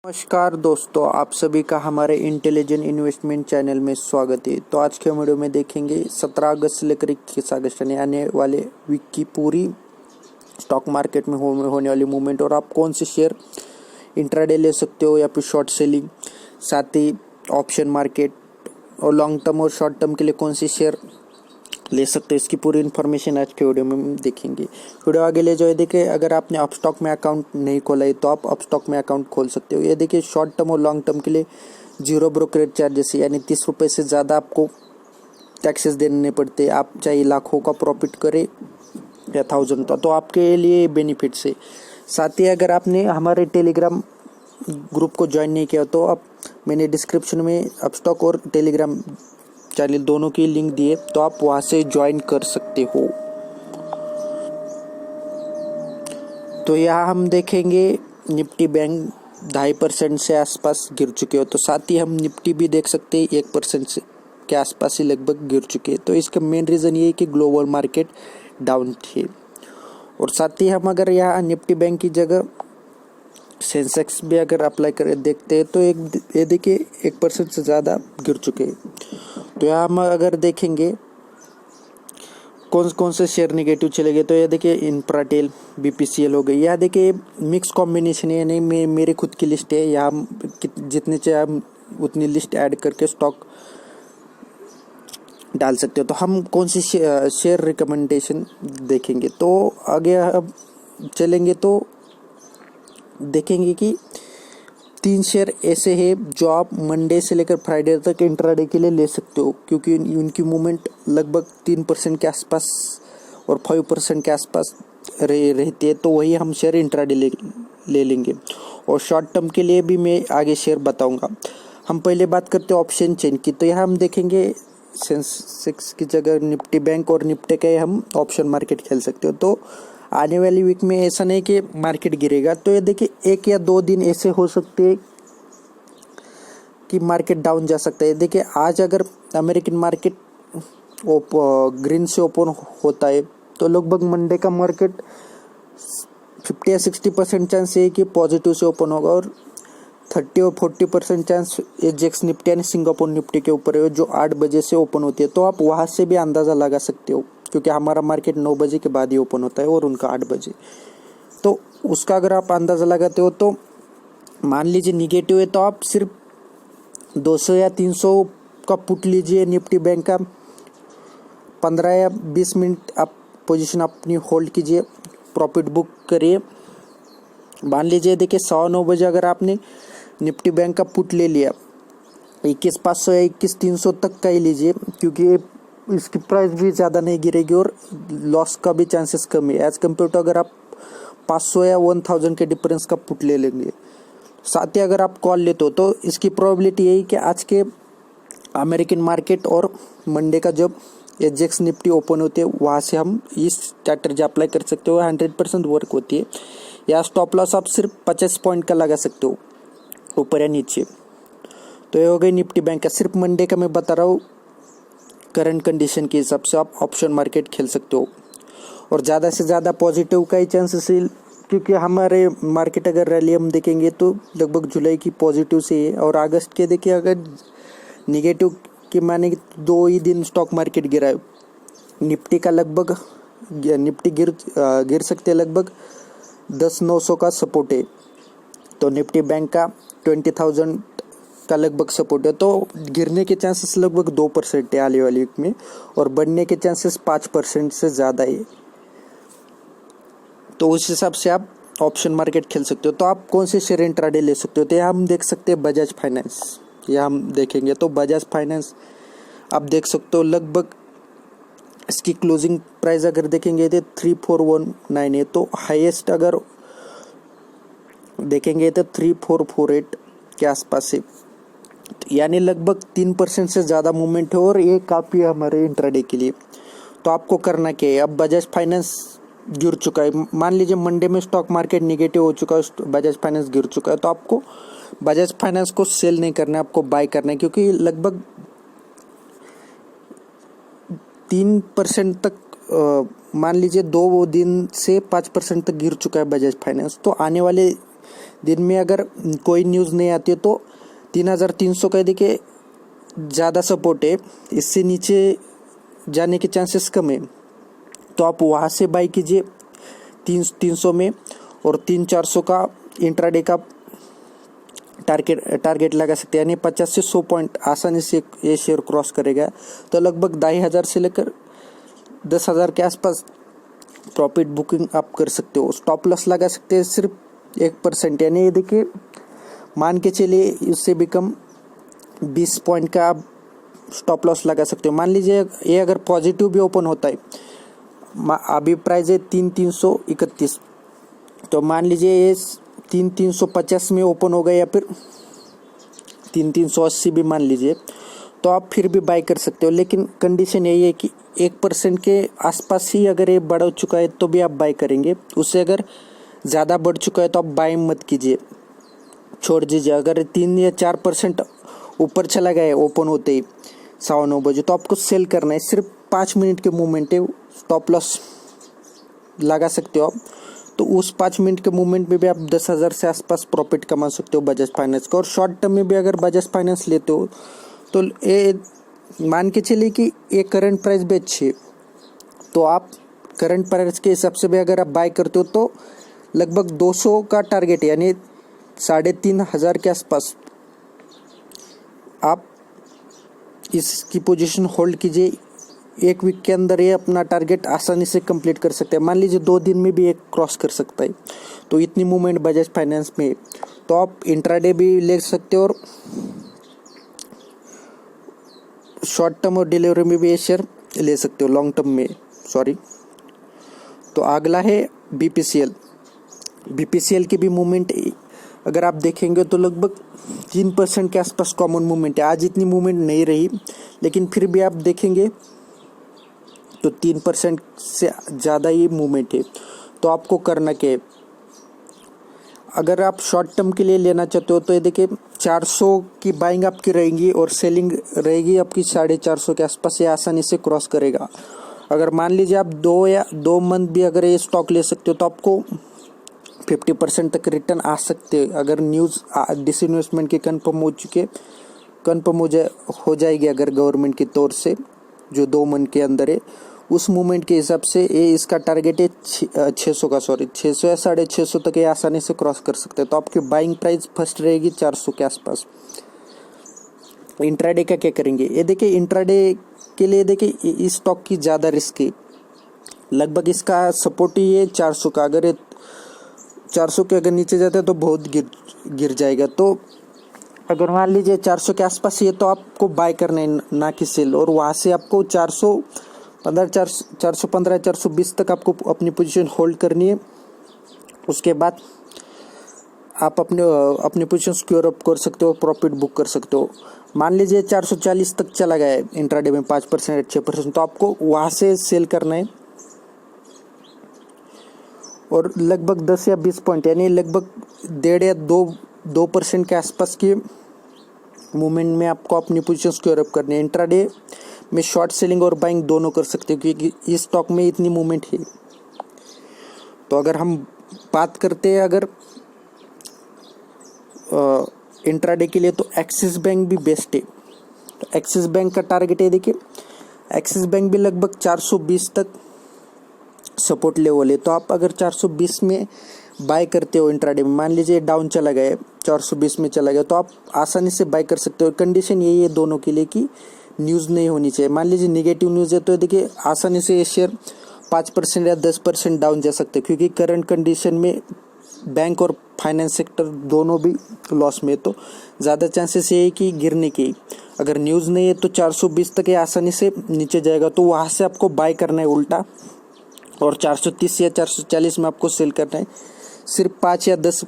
नमस्कार दोस्तों, आप सभी का हमारे इंटेलिजेंट इन्वेस्टमेंट चैनल में स्वागत है। तो आज के वीडियो में देखेंगे 17 अगस्त से लेकर 21 अगस्त यानी आने वाले वीक की पूरी स्टॉक मार्केट में होने वाली मूवमेंट और आप कौन से शेयर इंट्राडे ले सकते हो या फिर शॉर्ट सेलिंग, साथ ही ऑप्शन मार्केट और लॉन्ग टर्म और शॉर्ट टर्म के लिए कौन से शेयर ले सकते हो, इसकी पूरी इन्फॉर्मेशन आज के वीडियो में देखेंगे। वीडियो आगे ले जाओ। देखिए, अगर आपने अपस्टॉक में अकाउंट नहीं खोला है तो आप अपस्टॉक में अकाउंट खोल सकते हो। ये देखिए, शॉर्ट टर्म और लॉन्ग टर्म के लिए जीरो ब्रोकरेज चार्जेस यानी 30 रुपये से ज़्यादा आपको टैक्सेस देने पड़ते। आप चाहे लाखों का प्रॉफिट करें या 1000 का, तो आपके लिए बेनिफिट्स है। साथ ही अगर आपने हमारे टेलीग्राम ग्रुप को ज्वाइन नहीं किया तो आप मैंने डिस्क्रिप्शन में अपस्टॉक और टेलीग्राम चैनल दोनों की लिंक दिए, तो आप वहां से ज्वाइन कर सकते हो। तो यहाँ हम देखेंगे निफ्टी बैंक 2.5% से आसपास गिर चुके हो, तो साथ ही हम निफ्टी भी देख सकते हैं 1% से के आसपास ही लगभग गिर चुके हैं। तो इसका मेन रीज़न ये है कि ग्लोबल मार्केट डाउन थे। और साथ ही हम अगर यहाँ निफ्टी बैंक की जगह सेंसेक्स भी अगर अप्लाई कर देखते हैं तो ये देखिए 1% से ज़्यादा गिर चुके हैं। तो यहाँ हम अगर देखेंगे कौन से शेयर नेगेटिव चले गए, तो ये देखिए इंफ्राटेल, बीपीसीएल हो गई। यहाँ देखिए मिक्स कॉम्बिनेशन है, यानी मेरे खुद की लिस्ट है। यहाँ जितने चाहे हम उतनी लिस्ट ऐड करके स्टॉक डाल सकते हो। तो हम कौन सी शेयर रिकमेंडेशन देखेंगे, तो आगे अब चलेंगे तो देखेंगे कि 3 शेयर ऐसे हैं जो आप मंडे से लेकर फ्राइडे तक इंट्राडे के लिए ले सकते हो, क्योंकि उनकी मूवमेंट लगभग 3% के आसपास और 5% के आसपास रहती है। तो वही हम शेयर इंट्राडे ले लेंगे। और शॉर्ट टर्म के लिए भी मैं आगे शेयर बताऊंगा। हम पहले बात करते हैं ऑप्शन चेन की। तो यहाँ हम देखेंगे सेंसेक्स की जगह निफ्टी बैंक और निफ्टी के हम ऑप्शन मार्केट खेल सकते हो। तो आने वाली वीक में ऐसा नहीं कि मार्केट गिरेगा, तो ये देखिए 1 या 2 दिन ऐसे हो सकते हैं कि मार्केट डाउन जा सकता है। देखिए, आज अगर अमेरिकन मार्केट ग्रीन से ओपन होता है तो लगभग मंडे का मार्केट 50 या 60% चांस है कि पॉजिटिव से ओपन होगा और 30 और 40% चांस एजेक्स निफ्टी यानी सिंगापुर निफ्टी के ऊपर है, जो 8 बजे से ओपन होती है। तो आप वहाँ से भी अंदाज़ा लगा सकते हो, क्योंकि हमारा मार्केट 9 बजे के बाद ही ओपन होता है और उनका 8 बजे। तो उसका अगर आप अंदाज़ा लगाते हो तो मान लीजिए निगेटिव है तो आप सिर्फ 200 या 300 का पुट लीजिए निफ्टी बैंक का, 15 या 20 मिनट आप पोजीशन अपनी होल्ड कीजिए, प्रॉफिट बुक करिए। मान लीजिए देखिए 9:15 बजे अगर आपने निफ्टी बैंक का पुट ले लिया, 21,500 या 21,300 तक का ही लीजिए, क्योंकि इसकी प्राइस भी ज़्यादा नहीं गिरेगी और लॉस का भी चांसेस कम है एज़ कम्पेयर टू अगर आप 500 या 1000 के डिफरेंस का पुट ले लेंगे। साथ ही अगर आप कॉल लेते हो तो इसकी प्रोबेबिलिटी यही कि आज के अमेरिकन मार्केट और मंडे का जब एजेक्स निफ्टी ओपन होती है वहाँ से हम इस स्ट्रैटेजी अप्लाई कर सकते हो। 100% वर्क होती है। या स्टॉप लॉस आप सिर्फ 50 पॉइंट का लगा सकते हो, ऊपर या नीचे। तो ये हो गई निफ्टी बैंक का। सिर्फ मंडे का मैं बता रहा हूँ, करंट कंडीशन के हिसाब से आप ऑप्शन मार्केट खेल सकते हो। और ज़्यादा से ज़्यादा पॉजिटिव का ही चांसेस है, क्योंकि हमारे मार्केट अगर रैली हम देखेंगे तो लगभग जुलाई की पॉजिटिव से है और अगस्त के देखिए अगर निगेटिव के माने 2 ही दिन स्टॉक मार्केट गिरा है। निफ्टी का लगभग निफ्टी गिर सकते लगभग 10,900 का सपोर्ट है। तो निफ्टी बैंक का 20,000 का लगभग सपोर्ट है। तो गिरने के चांसेस लगभग 2% है आने वाली वीक में और बढ़ने के चांसेस 5% से ज़्यादा है। तो उस हिसाब से आप ऑप्शन मार्केट खेल सकते हो। तो आप कौन से शेयर इंट्राडे ले सकते हो, तो यहाँ हम देख सकते हैं बजाज फाइनेंस। यहाँ हम देखेंगे तो बजाज फाइनेंस आप देख सकते हो लगभग इसकी क्लोजिंग प्राइस अगर देखेंगे तो 3419 है। तो हाईएस्ट अगर देखेंगे तो 3448 के आसपास है, यानी लगभग 3% से ज़्यादा मूवमेंट है और ये काफ़ी है हमारे इंट्राडे के लिए। तो आपको करना क्या है, अब बजाज फाइनेंस गिर चुका है, मान लीजिए मंडे में स्टॉक मार्केट नेगेटिव हो चुका है, बजाज फाइनेंस गिर चुका है, तो आपको बजाज फाइनेंस को सेल नहीं करना है, आपको बाय करना है, क्योंकि लगभग 3% तक मान लीजिए 2 दिन से 5% तक गिर चुका है बजाज फाइनेंस। तो आने वाले दिन में अगर कोई न्यूज़ नहीं आती है तो 3,300 का देखिए ज़्यादा सपोर्ट है, इससे नीचे जाने के चांसेस कम है। तो आप वहाँ से बाई कीजिए 300 में, और 3,400 का इंट्राडे का टारगेट लगा सकते हैं, यानी 50 से 100 पॉइंट आसानी से ये शेयर क्रॉस करेगा। तो लगभग 2,500 से लेकर 10,000 के आसपास प्रॉफिट बुकिंग आप कर सकते हो। स्टॉप लॉस लगा सकते हैं सिर्फ 1%, यानी ये देखिए मान के चलिए इससे भी कम 20 पॉइंट का आप स्टॉप लॉस लगा सकते हो। मान लीजिए ये अगर पॉजिटिव भी ओपन होता है, अभी प्राइस है 3,331, तो मान लीजिए ये 3,350 में ओपन हो गया या फिर 3,380 भी मान लीजिए, तो आप फिर भी बाई कर सकते हो। लेकिन कंडीशन यही है कि 1% के आसपास ही अगर ये बढ़ चुका है तो भी आप बाई करेंगे, उससे अगर ज़्यादा बढ़ चुका है तो आप बाई मत कीजिए, छोड़ दीजिए। अगर 3 या 4% ऊपर चला गया है ओपन होते ही 9:15 बजे, तो आपको सेल करना है। सिर्फ 5 मिनट के मूवमेंट है, स्टॉप लॉस लगा सकते हो आप। तो उस 5 मिनट के मूवमेंट में भी आप 10,000 से आसपास प्रॉफिट कमा सकते हो बजाज फाइनेंस का। और शॉर्ट टर्म में भी अगर बजाज फाइनेंस लेते हो तो ये मान के चलिए कि ये करंट प्राइस भी अच्छी है, तो आप करंट प्राइस के हिसाब से भी अगर आप बाय करते हो तो लगभग 200 का टारगेट है, यानी 3,500 के आसपास आप इसकी पोजीशन होल्ड कीजिए। 1 वीक के अंदर ये अपना टारगेट आसानी से कंप्लीट कर सकते हैं। मान लीजिए 2 दिन में भी एक क्रॉस कर सकता है, तो इतनी मूवमेंट बजाज फाइनेंस में, तो आप इंट्राडे भी ले सकते हो और शॉर्ट टर्म और डिलीवरी में भी ये शेयर ले सकते हो, लॉन्ग टर्म में सॉरी। तो अगला है बीपीसीएल की भी मूवमेंट अगर आप देखेंगे तो लगभग 3% के आसपास कॉमन मूवमेंट है। आज इतनी मूवमेंट नहीं रही, लेकिन फिर भी आप देखेंगे तो 3% से ज़्यादा ही मूवमेंट है। तो आपको करना क्या है, अगर आप शॉर्ट टर्म के लिए लेना चाहते हो तो ये देखिए 400 की बाइंग आपकी रहेगी और सेलिंग रहेगी आपकी 450 के आसपास, ये आसानी से क्रॉस करेगा। अगर मान लीजिए आप 2 मंथ भी अगर ये स्टॉक ले सकते हो तो आपको 50% तक रिटर्न आ सकते हैं। अगर न्यूज़ डिसइन्वेस्टमेंट के कन्फर्म हो जाएगी अगर गवर्नमेंट की तौर से, जो 2 मंथ के अंदर है, उस मूवमेंट के हिसाब से ये इसका टारगेट है 600 या 650 तक ये आसानी से क्रॉस कर सकते हैं। तो आपकी बाइंग प्राइस फर्स्ट रहेगी 400 के आसपास। इंट्राडे का क्या करेंगे, ये देखिए इंट्राडे के लिए देखिए इस स्टॉक की ज़्यादा रिस्क है, लगभग इसका सपोर्ट ही है 400 का। अगर 400 के अगर नीचे जाता है तो बहुत गिर जाएगा। तो अगर मान लीजिए 400 के आसपास ये, तो आपको बाय करना है ना कि सेल, और वहाँ से आपको 415 420 तक आपको अपनी पोजीशन होल्ड करनी है। उसके बाद आप अपनी पोजीशन सिक्योर अप कर सकते हो, प्रॉफिट बुक कर सकते हो। मान लीजिए 440 तक चला गया है इंट्राडे में 5% 6%, तो आपको वहाँ से सेल करना है और लगभग 10 या 20 पॉइंट, यानी लगभग 1.5 या 2% के आसपास की मूवमेंट में आपको अपनी पोजीशन सिक्योर अप करनी है। इंट्राडे में शॉर्ट सेलिंग और बाइंग दोनों कर सकते हो, क्योंकि इस स्टॉक में इतनी मूवमेंट है। तो अगर हम बात करते हैं अगर इंट्राडे के लिए, तो एक्सिस बैंक भी बेस्ट है। तो एक्सिस बैंक का टारगेट है, देखिए एक्सिस बैंक भी लगभग 420 तक सपोर्ट लेवल है। तो आप अगर 420 में बाय करते हो इंट्राडे में, मान लीजिए डाउन चला गया 420 में चला गया, तो आप आसानी से बाय कर सकते हो। कंडीशन यही है दोनों के लिए कि न्यूज़ नहीं होनी चाहिए। मान लीजिए नेगेटिव न्यूज़ है तो देखिए आसानी से ये शेयर 5% या 10% डाउन जा सकते हैं, क्योंकि करंट कंडीशन में बैंक और फाइनेंस सेक्टर दोनों भी लॉस में, तो ज़्यादा चांसेस ये है कि गिरने की। अगर न्यूज़ नहीं है तो 420 तक ये आसानी से नीचे जाएगा, तो वहाँ से आपको बाय करना है उल्टा, और 430 या 440 में आपको सेल करना है। सिर्फ 5 या 10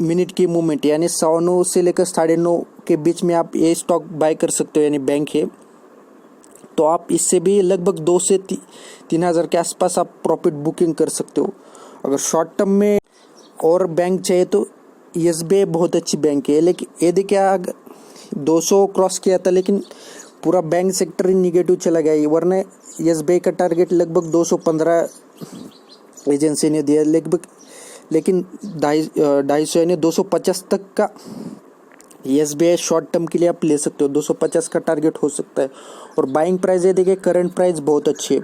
मिनट की मूवमेंट, यानी 9:15 से लेकर 9:30 के बीच में आप ये स्टॉक बाय कर सकते हो, यानी बैंक है। तो आप इससे भी लगभग 2 से 3,000 के आसपास आप प्रॉफिट बुकिंग कर सकते हो। अगर शॉर्ट टर्म में और बैंक चाहिए तो एसबीआई बहुत अच्छी बैंक है, लेकिन ये देखिए 200 क्रॉस किया था, लेकिन पूरा बैंक सेक्टर ही निगेटिव चला गया, वरना एसबीआई का टारगेट लगभग 215 एजेंसी ने दिया, लगभग लेकिन 250 यानी 250 तक का SBI शॉर्ट टर्म के लिए आप ले सकते हो। 250 का टारगेट हो सकता है। और बाइंग प्राइस है, देखिए करंट प्राइस बहुत अच्छी है,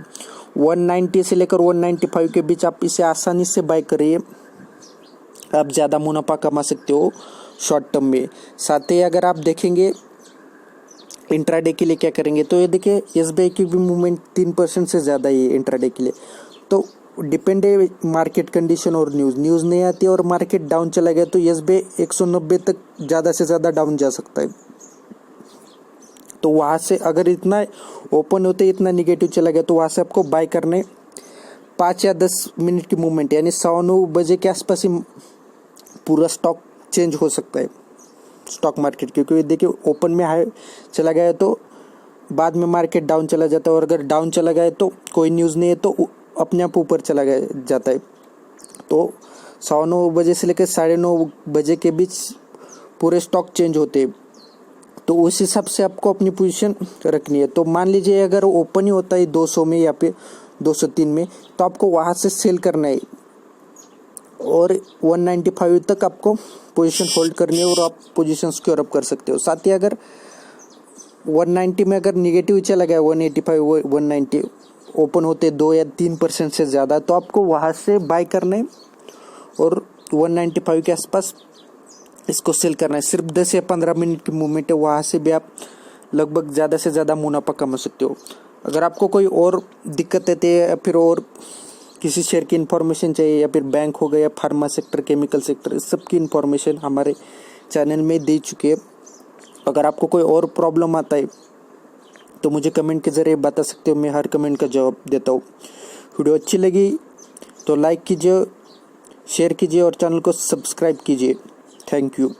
190 से लेकर 195 के बीच आप इसे आसानी से बाय करिए, आप ज़्यादा मुनाफा कमा सकते हो शॉर्ट टर्म में। साथ ही अगर आप देखेंगे इंट्राडे के लिए क्या करेंगे, तो ये देखिए SBI की भी मूवमेंट 3% से ज़्यादा ही है इंट्राडे के लिए। तो डिपेंड है मार्केट कंडीशन और न्यूज़ नहीं आती और मार्केट डाउन चला गया तो SBI 190 तक ज़्यादा से ज़्यादा डाउन जा सकता है। तो वहाँ से अगर इतना ओपन होते इतना निगेटिव चला गया तो वहाँ से आपको बाय करने 5 या 10 मिनट की मूवमेंट यानी 9:15 बजे के आसपास ही पूरा स्टॉक चेंज हो सकता है स्टॉक मार्केट, क्योंकि देखिए ओपन में हाई चला गया तो बाद में मार्केट डाउन चला जाता है और अगर डाउन चला गया तो कोई न्यूज़ नहीं है तो अपने आप ऊपर चला गया जाता है। तो 9:15 बजे से लेकर 9:30 बजे के बीच पूरे स्टॉक चेंज होते हैं। तो उस हिसाब से आपको अपनी पोजीशन रखनी है। तो मान लीजिए अगर ओपन ही होता है 200 में या फिर 203 में तो आपको वहाँ से सेल करना है और 195 तक आपको पोजीशन होल्ड करनी है और आप पोजीशन स्क्योर अप कर सकते हो। साथ ही अगर 190 में अगर निगेटिव चला गया 185 190 ओपन होते 2 या 3% से ज़्यादा तो आपको वहाँ से बाय करना है और 195 के आसपास इसको सेल करना है। सिर्फ 10 या 15 मिनट की मूवमेंट है, वहाँ से भी आप लगभग ज़्यादा से ज़्यादा मुनाफा कमा सकते हो। अगर आपको कोई और दिक्कत आती है या फिर और किसी शेयर की इन्फॉर्मेशन चाहिए या फिर बैंक हो गया, फार्मा सेक्टर, केमिकल सेक्टर, इस सब की इन्फॉर्मेशन हमारे चैनल में दे चुके हैं। अगर आपको कोई और प्रॉब्लम आता है तो मुझे कमेंट के ज़रिए बता सकते हो, मैं हर कमेंट का जवाब देता हूँ। वीडियो अच्छी लगी तो लाइक कीजिए, शेयर कीजिए और चैनल को सब्सक्राइब कीजिए। Thank you.